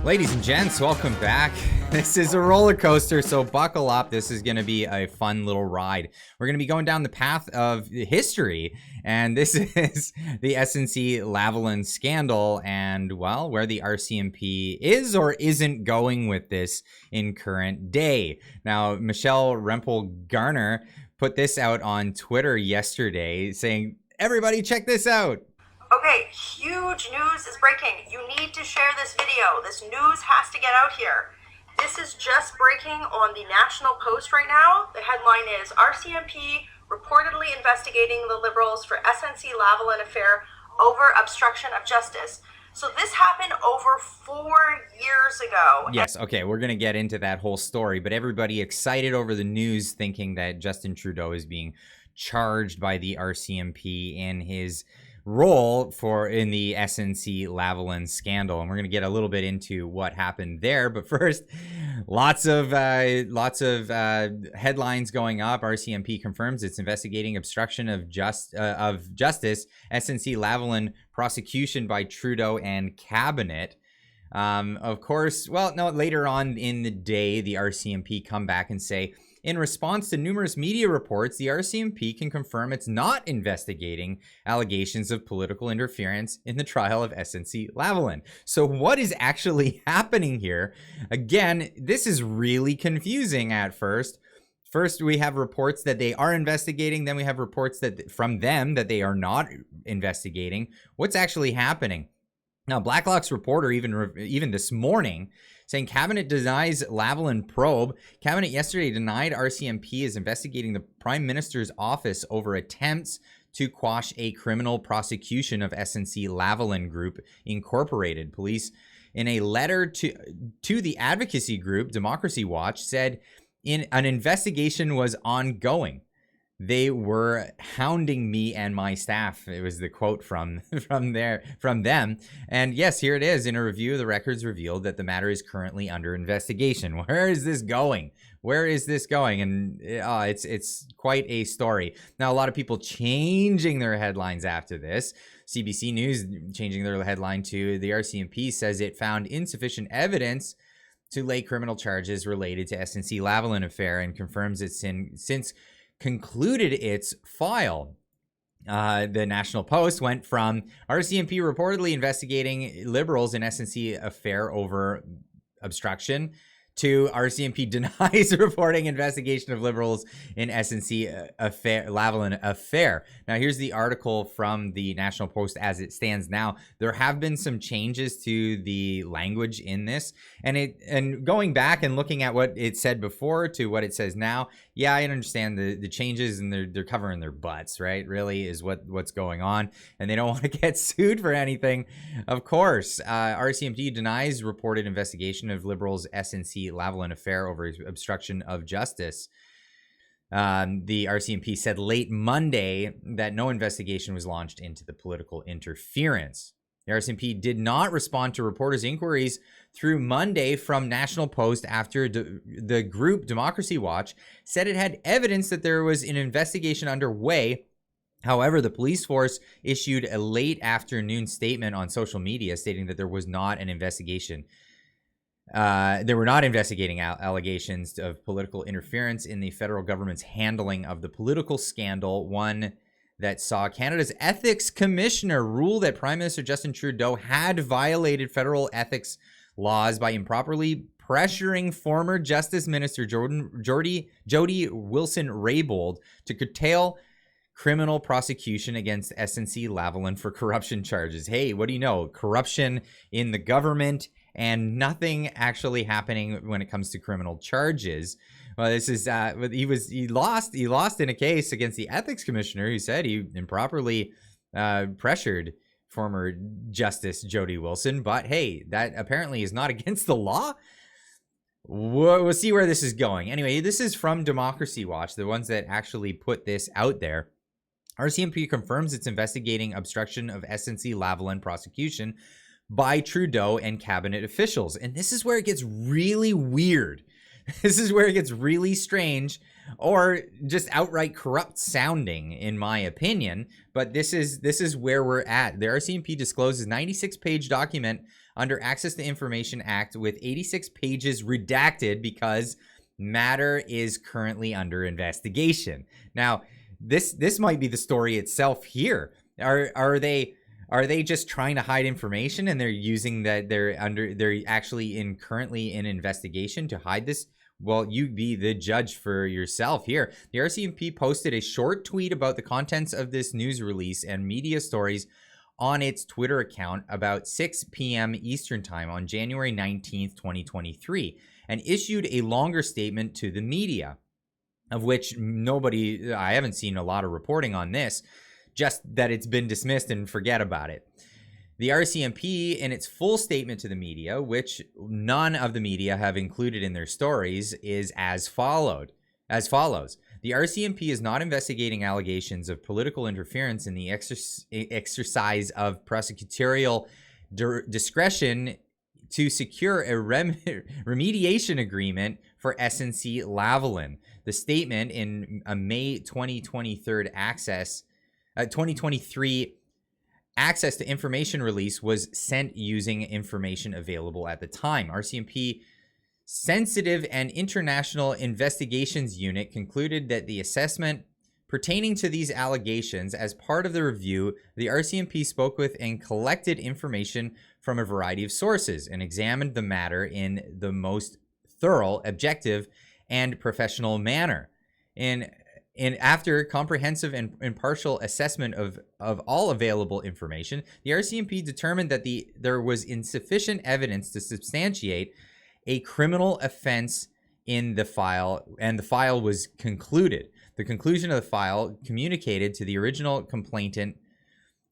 Ladies and gents, welcome back. This is a roller coaster, so buckle up. This is going to be a fun little ride. We're going to be going down the path of history, and this is the SNC-Lavalin scandal and, well, where the RCMP is or isn't going with this in current day. Now, Michelle Rempel-Garner put this out on Twitter yesterday saying, everybody check this out. Okay, huge news is breaking. You need to share this video. This news has to get out here. This is just breaking on the National Post right now. The headline is RCMP reportedly investigating the Liberals for SNC-Lavalin affair over obstruction of justice. So this happened over 4 years ago. Yes, okay, we're going to get into that whole story, but everybody excited over the news thinking that Justin Trudeau is being charged by the RCMP in his role in the SNC-Lavalin scandal, and we're going to get a little bit into what happened there. But first, lots of headlines going up. RCMP confirms it's investigating obstruction of justice. SNC-Lavalin prosecution by Trudeau and cabinet. Of course, well, no, later on in the day, the RCMP come back and say, in response to numerous media reports, the RCMP can confirm it's not investigating allegations of political interference in the trial of SNC-Lavalin. So what is actually happening here? Again, this is really confusing at first. First, we have reports that they are investigating. Then we have reports that from them that they are not investigating. What's actually happening? Now, Blacklock's reporter even this morning saying cabinet denies Lavalin probe. Cabinet yesterday denied RCMP is investigating the Prime Minister's office over attempts to quash a criminal prosecution of SNC-Lavalin Group Incorporated. Police, in a letter to the advocacy group Democracy Watch, said an investigation was ongoing. They were hounding me and my staff. It was the quote from them. And yes, here it is. In a review, the records revealed that the matter is currently under investigation. Where is this going? Where is this going? And it's quite a story. Now, a lot of people changing their headlines after this. CBC News changing their headline to the RCMP says it found insufficient evidence to lay criminal charges related to SNC-Lavalin affair and confirms it's since concluded its file. The National Post went from RCMP reportedly investigating Liberals in SNC affair over obstruction to RCMP denies reporting investigation of Liberals in SNC Lavalin affair. Now, here's the article from the National Post as it stands now. There have been some changes to the language in this, and going back and looking at what it said before to what it says now, yeah, I understand the changes, and they're covering their butts, right? Really is what's going on, and they don't want to get sued for anything. Of course, RCMP denies reported investigation of Liberals' SNC-Lavalin affair over obstruction of justice. The RCMP said late Monday that no investigation was launched into the political interference. The RCMP did not respond to reporters' inquiries through Monday from National Post after the group Democracy Watch said it had evidence that there was an investigation underway. However, the police force issued a late afternoon statement on social media stating that there was not an investigation. They were not investigating allegations of political interference in the federal government's handling of the political scandal, one that saw Canada's ethics commissioner rule that Prime Minister Justin Trudeau had violated federal ethics laws by improperly pressuring former Justice Minister Jody Wilson-Raybould to curtail criminal prosecution against SNC-Lavalin for corruption charges. Hey, what do you know? Corruption in the government and nothing actually happening when it comes to criminal charges. Well, this is he lost in a case against the ethics commissioner who said he improperly pressured former Justice Jody Wilson. But hey, that apparently is not against the law. We'll see where this is going. Anyway, this is from Democracy Watch, the ones that actually put this out there. RCMP confirms it's investigating obstruction of SNC-Lavalin prosecution by Trudeau and cabinet officials. And this is where it gets really weird. This is where it gets really strange. or just outright corrupt sounding, in my opinion. But this is where we're at. The RCMP discloses 96-page document under Access to Information Act with 86 pages redacted because matter is currently under investigation. Now, this might be the story itself here. Are they just trying to hide information, and they're using that they're actually currently in investigation to hide this? Well, you be the judge for yourself here. The RCMP posted a short tweet about the contents of this news release and media stories on its Twitter account about 6 p.m. Eastern Time on January 19th, 2023, and issued a longer statement to the media, of which I haven't seen a lot of reporting on this, just that it's been dismissed and forget about it. The RCMP, in its full statement to the media, which none of the media have included in their stories, is as follows. The RCMP is not investigating allegations of political interference in the exercise of prosecutorial discretion to secure a remediation agreement for SNC-Lavalin. The statement in a May 2023 access to information release was sent using information available at the time. RCMP Sensitive and International Investigations Unit concluded that the assessment pertaining to these allegations, as part of the review, the RCMP spoke with and collected information from a variety of sources and examined the matter in the most thorough, objective, and professional manner. And after comprehensive and impartial assessment of all available information, the RCMP determined that there was insufficient evidence to substantiate a criminal offense in the file, and the file was concluded. The conclusion of the file communicated to the original complainant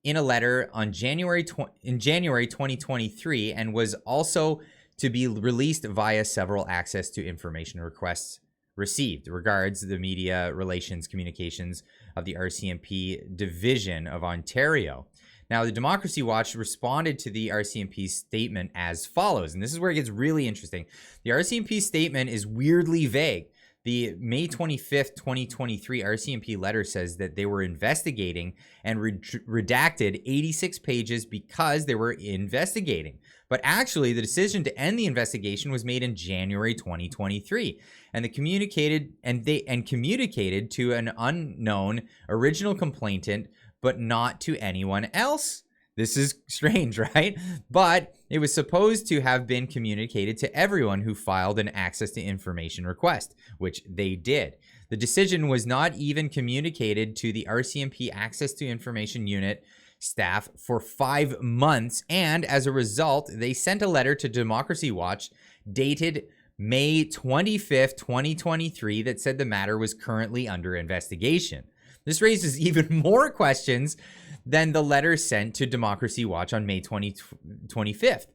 in a letter in January 2023, and was also to be released via several access to information requests received. Regards, the Media Relations Communications of the RCMP Division of Ontario. Now, the Democracy Watch responded to the RCMP statement as follows, and this is where it gets really interesting. The RCMP statement is weirdly vague. The May 25th, 2023 RCMP letter says that they were investigating and redacted 86 pages because they were investigating. But actually, the decision to end the investigation was made in January 2023, and communicated to an unknown original complainant, but not to anyone else. This is strange, right? But it was supposed to have been communicated to everyone who filed an access to information request, which they did. The decision was not even communicated to the RCMP Access to Information Unit staff for 5 months, and as a result, they sent a letter to Democracy Watch dated May 25th, 2023 that said the matter was currently under investigation. This raises even more questions than the letter sent to Democracy Watch on May 25th.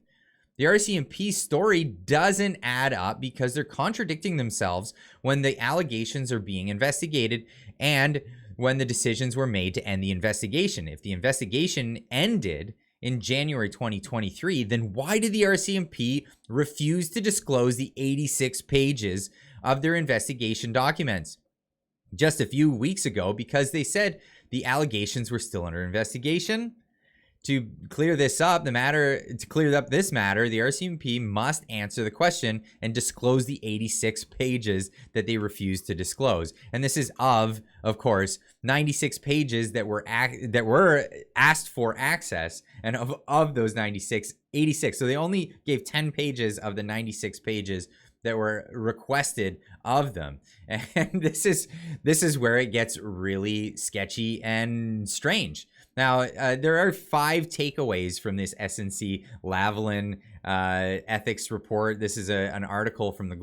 The RCMP story doesn't add up because they're contradicting themselves when the allegations are being investigated and when the decisions were made to end the investigation. If the investigation ended in January 2023, then why did the RCMP refuse to disclose the 86 pages of their investigation documents just a few weeks ago? Because they said the allegations were still under investigation. To clear this up, the RCMP must answer the question and disclose the 86 pages that they refused to disclose. And this is of course, 96 pages that were asked for access, and of those 96, 86. So they only gave 10 pages of the 96 pages that were requested of them. And this is where it gets really sketchy and strange. Now, there are 5 takeaways from this SNC-Lavalin ethics report. This is an article from the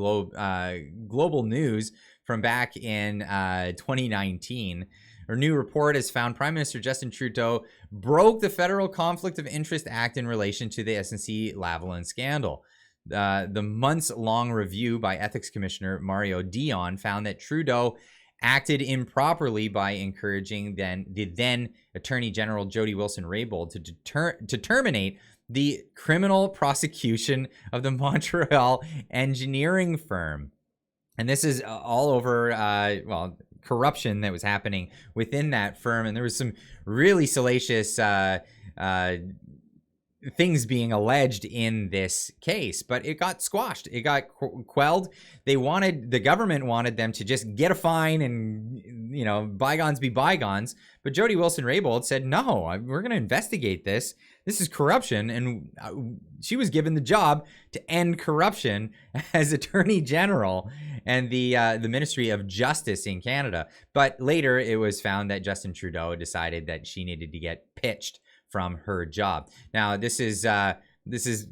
Global News from back in 2019. A new report has found Prime Minister Justin Trudeau broke the Federal Conflict of Interest Act in relation to the SNC-Lavalin scandal. The months-long review by Ethics Commissioner Mario Dion found that Trudeau acted improperly by encouraging the then Attorney General Jody Wilson-Raybould to terminate the criminal prosecution of the Montreal engineering firm. And this is all over, well, corruption that was happening within that firm. And there was some really salacious things being alleged in this case, but it got squashed. It got quelled. The government wanted them to just get a fine and, you know, bygones be bygones. But Jody Wilson-Raybould said, no, we're going to investigate this. This is corruption. And she was given the job to end corruption as Attorney General and the Ministry of Justice in Canada. But later it was found that Justin Trudeau decided that she needed to get pitched from her job. Now, this is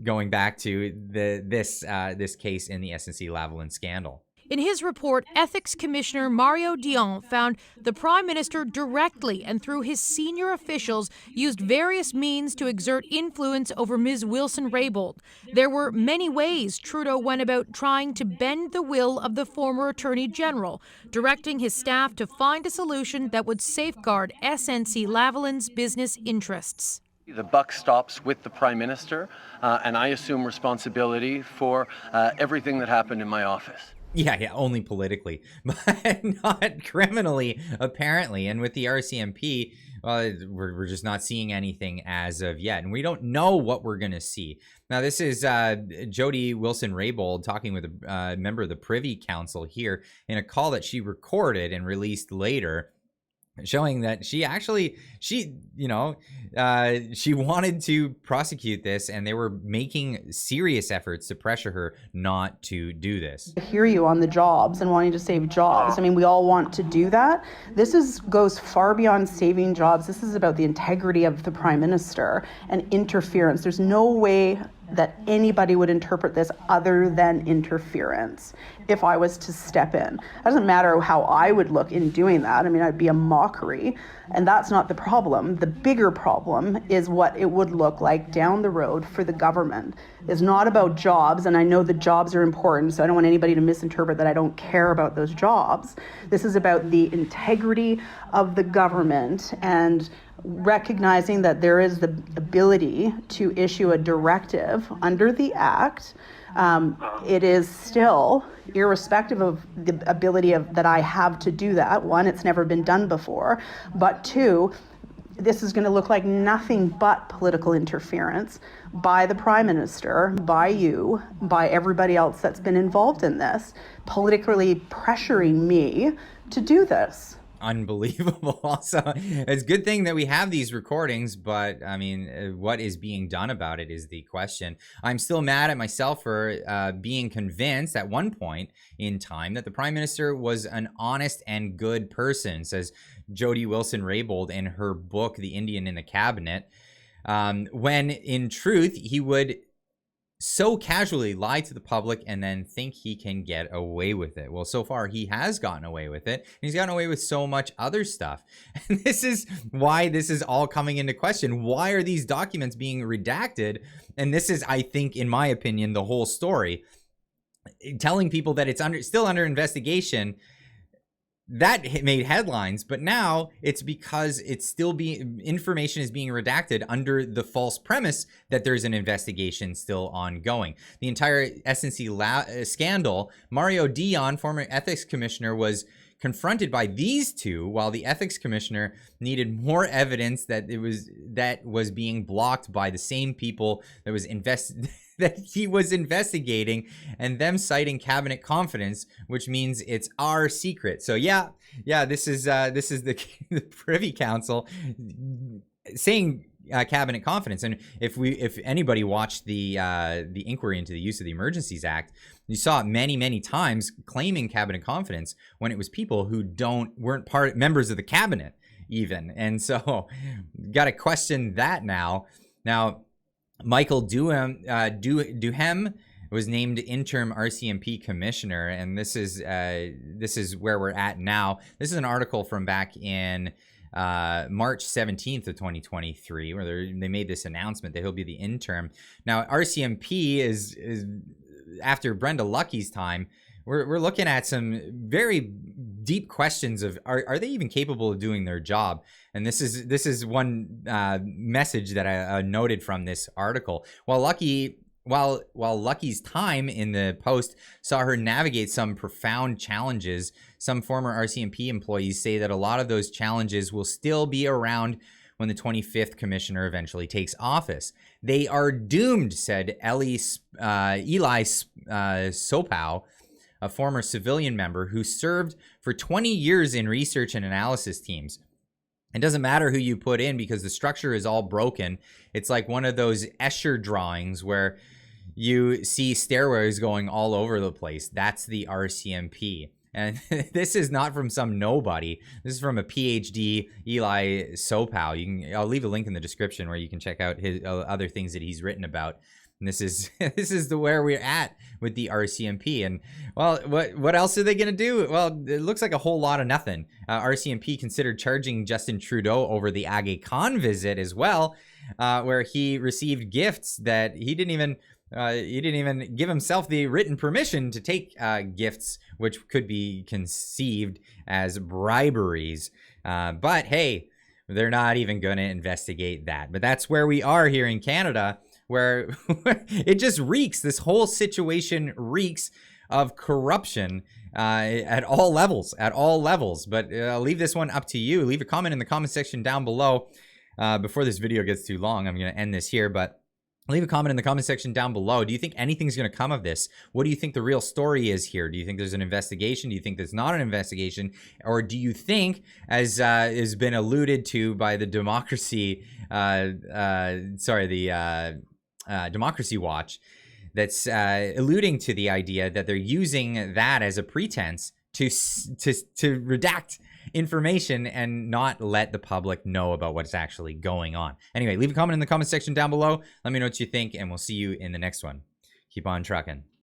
going back to this case in the SNC-Lavalin scandal. In his report, Ethics Commissioner Mario Dion found the Prime Minister directly and through his senior officials used various means to exert influence over Ms. Wilson-Raybould. There were many ways Trudeau went about trying to bend the will of the former Attorney General, directing his staff to find a solution that would safeguard SNC-Lavalin's business interests. The buck stops with the Prime Minister, and I assume responsibility for everything that happened in my office. Yeah, only politically, but not criminally, apparently. And with the RCMP, we're just not seeing anything as of yet. And we don't know what we're going to see. Now, this is Jody Wilson-Raybould talking with a member of the Privy Council here in a call that she recorded and released later, showing that she wanted to prosecute this, and they were making serious efforts to pressure her not to do this. I hear you on the jobs and wanting to save jobs. I mean, we all want to do that. This goes far beyond saving jobs. This is about the integrity of the Prime Minister and interference. There's no way that anybody would interpret this other than interference if I was to step in. It doesn't matter how I would look in doing that. I mean, I'd be a mockery, and that's not the problem. The bigger problem is what it would look like down the road for the government. It's not about jobs, and I know the jobs are important, so I don't want anybody to misinterpret that I don't care about those jobs. This is about the integrity of the government and recognizing that there is the ability to issue a directive under the Act. It is still, irrespective of the ability that I have to do that, one, it's never been done before, but two, this is going to look like nothing but political interference by the Prime Minister, by you, by everybody else that's been involved in this, politically pressuring me to do this. Unbelievable. Also, it's a good thing that we have these recordings, but I mean, what is being done about it is the question. I'm still mad at myself for being convinced at one point in time that the Prime Minister was an honest and good person, says Jody Wilson-Raybould in her book, The Indian in the Cabinet, when in truth, he would so casually lie to the public and then think he can get away with it. Well, so far he has gotten away with it. And he's gotten away with so much other stuff. And this is why this is all coming into question. Why are these documents being redacted? And this is, I think, in my opinion, the whole story. Telling people that it's still under investigation, that made headlines, but now it's because it's still information is being redacted under the false premise that there's an investigation still ongoing. The entire SNC scandal, Mario Dion, former ethics commissioner, was confronted by these two, while the ethics commissioner needed more evidence that was being blocked by the same people that was that he was investigating, and them citing cabinet confidence, which means it's our secret. So yeah, this is the Privy Council saying cabinet confidence. And if anybody watched the inquiry into the use of the Emergencies Act, you saw it many times claiming cabinet confidence when it was people who weren't members of the cabinet even. And so got to question that now. Michael Duhem was named interim RCMP commissioner, and this is where we're at now. This is an article from back in March 17th of 2023, where they made this announcement that he'll be the interim. Now, RCMP is after Brenda Lucky's time. We're looking at some very deep questions of are they even capable of doing their job? And this is one message that I noted from this article. While Lucky while Lucky's time in the post saw her navigate some profound challenges, some former RCMP employees say that a lot of those challenges will still be around when the 25th commissioner eventually takes office. They are doomed, said Eli Sopow, a former civilian member who served for 20 years in research and analysis teams. It doesn't matter who you put in because the structure is all broken. It's like one of those Escher drawings where you see stairways going all over the place. That's the RCMP. And this is not from some nobody. This is from a PhD, Eli Sopow. I'll leave a link in the description where you can check out his other things that he's written about. And this is where we're at with the RCMP. And well, what else are they going to do? Well, it looks like a whole lot of nothing. RCMP considered charging Justin Trudeau over the Aga Khan visit as well, where he received gifts that he didn't even give himself the written permission to take gifts, which could be conceived as briberies. But hey, they're not even going to investigate that. But that's where we are here in Canada, where it just reeks. This whole situation reeks of corruption at all levels, But I'll leave this one up to you. Leave a comment in the comment section down below. Before this video gets too long, I'm going to end this here, but leave a comment in the comment section down below. Do you think anything's going to come of this? What do you think the real story is here? Do you think there's an investigation? Do you think there's not an investigation? Or do you think, as has been alluded to by the Democracy Watch, that's alluding to the idea that they're using that as a pretense to redact information and not let the public know about what's actually going on. Anyway, leave a comment in the comment section down below. Let me know what you think, and we'll see you in the next one. Keep on trucking.